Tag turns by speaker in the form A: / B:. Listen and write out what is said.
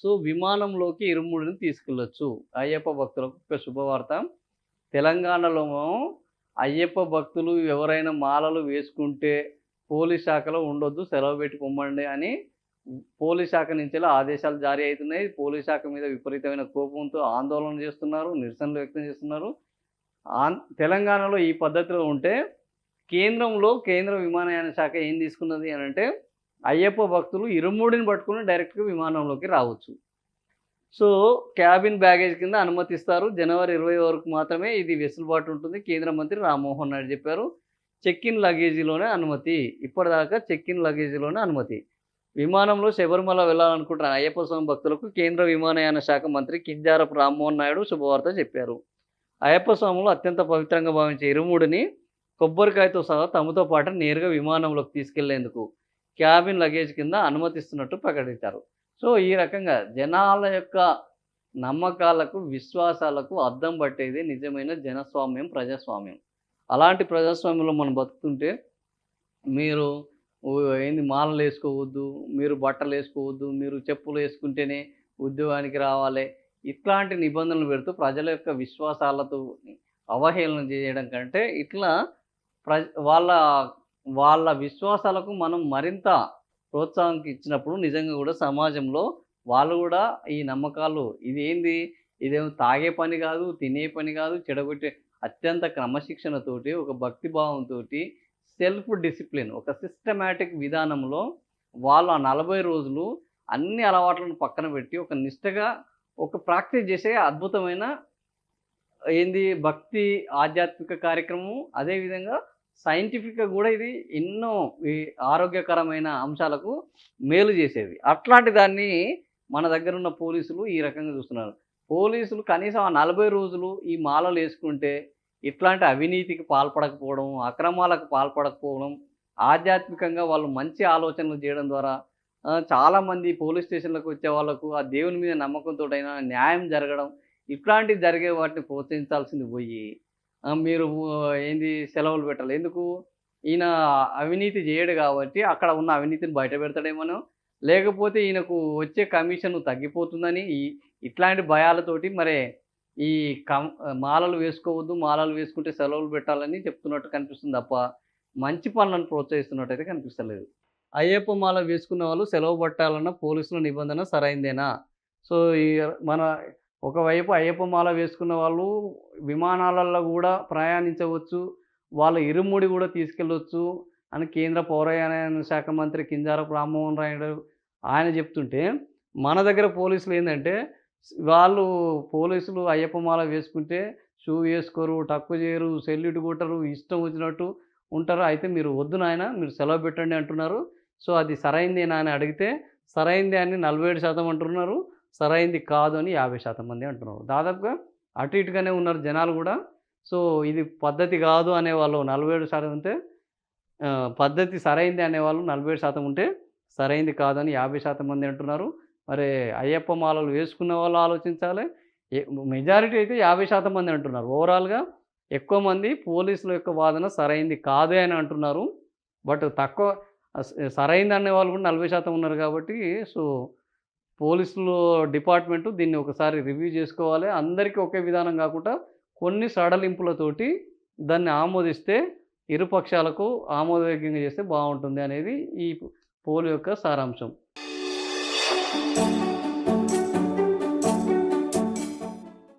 A: So, విమానంలోకి ఇరుముడిని తీసుకెళ్ళొచ్చు. Ayyappa భక్తులకు ఒక శుభవార్త. తెలంగాణలో అయ్యప్ప భక్తులు ఎవరైనా మాలలు వేసుకుంటే పోలీస్ శాఖలో ఉండొద్దు, సెలవు పెట్టి పొమ్మండి అని పోలీస్ శాఖ నుంచెల్లి ఆదేశాలు జారీ అయితున్నాయి. పోలీస్ శాఖ మీద విపరీతమైన కోపంతో ఆందోళన చేస్తున్నారు, నిరసనలు వ్యక్తం చేస్తున్నారు. తెలంగాణలో ఈ పద్ధతిలో ఉంటే కేంద్రంలో కేంద్ర విమానయాన శాఖ ఏం తీసుకున్నది అనంటే అయ్యప్ప భక్తులు ఇరుముడిని పట్టుకొని డైరెక్ట్‌గా విమానంలోకి రావచ్చు. సో, క్యాబిన్ బ్యాగేజ్ కింద అనుమతిస్తారు. జనవరి 20 వరకు మాత్రమే ఇది వెసులుబాటు ఉంటుంది. కేంద్ర మంత్రి రామ్మోహన్ నాయుడు చెప్పారు. చెక్ ఇన్ లగేజీలోనే అనుమతి. ఇప్పటిదాకా చెక్ ఇన్ లగేజీలోనే అనుమతి. విమానంలో శబరిమల వెళ్ళాలనుకుంటున్న అయ్యప్ప స్వామి భక్తులకు కేంద్ర విమానయాన శాఖ మంత్రి కింజారపు రామ్మోహన్ నాయుడు శుభవార్త చెప్పారు. అయ్యప్ప స్వాములు అత్యంత పవిత్రంగా భావించే ఇరుముడిని కొబ్బరికాయతో సహా తమతో పాటు నేరుగా విమానంలోకి తీసుకెళ్లేందుకు క్యాబిన్ లగేజ్ కింద అనుమతిస్తున్నట్టు ప్రకటించారు. సో, ఈ రకంగా జనాల యొక్క నమ్మకాలకు, విశ్వాసాలకు అద్దం పట్టేదే నిజమైన జనస్వామ్యం, ప్రజాస్వామ్యం. అలాంటి ప్రజాస్వామ్యంలో మనం బతుకుతుంటే మీరు ఏంది మాలలేసుకోవద్దు, మీరు బట్టలేసుకోవద్దు, మీరు చెప్పులేసుకుంటేనే ఉద్యోగానికి రావాలి. ఇట్లాంటి నిబంధనలు పెడుతూ ప్రజల యొక్క విశ్వాసాలతో అవహేళన చేయడం కంటే ఇట్లా ప్ర వాళ్ళ వాళ్ళ విశ్వాసాలకు మనం మరింత ప్రోత్సాహం ఇచ్చినప్పుడు నిజంగా కూడా సమాజంలో వాళ్ళు కూడా ఈ నమ్మకాలు ఇదేంది, ఇదేమో తాగే పని కాదు, తినే పని కాదు, చెడగొట్టే అత్యంత క్రమశిక్షణతోటి, ఒక భక్తి భావంతోటి, సెల్ఫ్ డిసిప్లిన్, ఒక సిస్టమాటిక్ విధానంలో వాళ్ళు ఆ 40 రోజులు అన్ని అలవాట్లను పక్కన పెట్టి ఒక నిష్టగా ఒక ప్రాక్టీస్ చేసే అద్భుతమైన భక్తి ఆధ్యాత్మిక కార్యక్రమం. అదేవిధంగా సైంటిఫిక్‌గా గూడా ఇది ఎన్నో ఈ ఆరోగ్యకరమైన అంశాలకు మేలు చేసేది. అట్లాంటి దాన్ని మన దగ్గరున్న పోలీసులు ఈ రకంగా చూస్తున్నారు. పోలీసులు కనీసం ఆ 40 రోజులు ఈ మాలలేసుకుంటే ఇట్లాంటి అవినీతికి పాల్పడకపోవడం, అక్రమాలకు పాల్పడకపోవడం, ఆధ్యాత్మికంగా వాళ్ళు మంచి ఆలోచనలు చేయడం ద్వారా చాలామంది పోలీస్ స్టేషన్‌లకు వచ్చే వాళ్ళకు ఆ దేవుని మీద నమ్మకంతోటైనా న్యాయం జరగడం, ఇట్లాంటివి జరిగే వాటిని ప్రోత్సహించాల్సింది పోయి మీరు సెలవులు పెట్టాలి. ఎందుకు? ఈయన అవినీతి చేయడు కాబట్టి అక్కడ ఉన్న అవినీతిని బయట పెడతాడేమోనో, లేకపోతే ఈయనకు వచ్చే కమిషన్ తగ్గిపోతుందని ఇట్లాంటి భయాలతోటి ఈ మాలలు వేసుకోవద్దు, మాలలు వేసుకుంటే సెలవులు పెట్టాలని చెప్తున్నట్టు కనిపిస్తుంది తప్ప, మంచి పనులను ప్రోత్సహిస్తున్నట్టయితే కనిపిస్తలేదు. అయ్యప్ప మాల వేసుకున్న వాళ్ళు సెలవు పట్టాలన్న పోలీసుల నిబంధన సరైందేనా? సో, మన ఒకవైపు అయ్యప్ప మాల వేసుకున్న వాళ్ళు విమానాలలో కూడా ప్రయాణించవచ్చు, వాళ్ళ ఇరుముడి కూడా తీసుకెళ్ళొచ్చు అని కేంద్ర పౌరయాన శాఖ మంత్రి కింజారపు రామ్మోహన్ నాయుడు ఆయన చెప్తుంటే, మన దగ్గర పోలీసులు పోలీసులు అయ్యప్ప మాల వేసుకుంటే షూ వేసుకోరు, టక్కు చేయరు, సెల్యూట్ కొట్టరు, ఇష్టం వచ్చినట్టు ఉంటారు. అయితే మీరు వద్దు నాయన, మీరు సెలవు పెట్టండి అంటున్నారు. సో, అది సరైందేనా అని అడిగితే సరైందే అని 47% అంటున్నారు. సరైంది కాదు అని 50% మంది అంటున్నారు. దాదాపుగా అటు ఇటుగానే ఉన్నారు జనాలు కూడా. సో, ఇది పద్ధతి కాదు అనేవాళ్ళు 47% ఉంటే పద్ధతి సరైంది అనేవాళ్ళు 47% ఉంటే సరైంది కాదని 50% మంది అంటున్నారు. మరి అయ్యప్ప మాలలు వేసుకున్న వాళ్ళు ఆలోచించాలి. మెజారిటీ అయితే 50% మంది అంటున్నారు. ఓవరాల్‌గా ఎక్కువ మంది పోలీసుల యొక్క వాదన సరైంది కాదే అని అంటున్నారు. బట్ తక్కువ సరైంది అనేవాళ్ళు కూడా 40% ఉన్నారు కాబట్టి సో, పోలీసులు డిపార్ట్‌మెంటు దీన్ని ఒకసారి రివ్యూ చేసుకోవాలి. అందరికీ ఒకే విధానం కాకుండా కొన్ని సడలింపులతోటి దాన్ని ఆమోదిస్తే ఇరు పక్షాలకు ఆమోదయోగ్యంగా చేస్తే బావుంటుంది అనేది ఈ పోల్ యొక్క సారాంశం.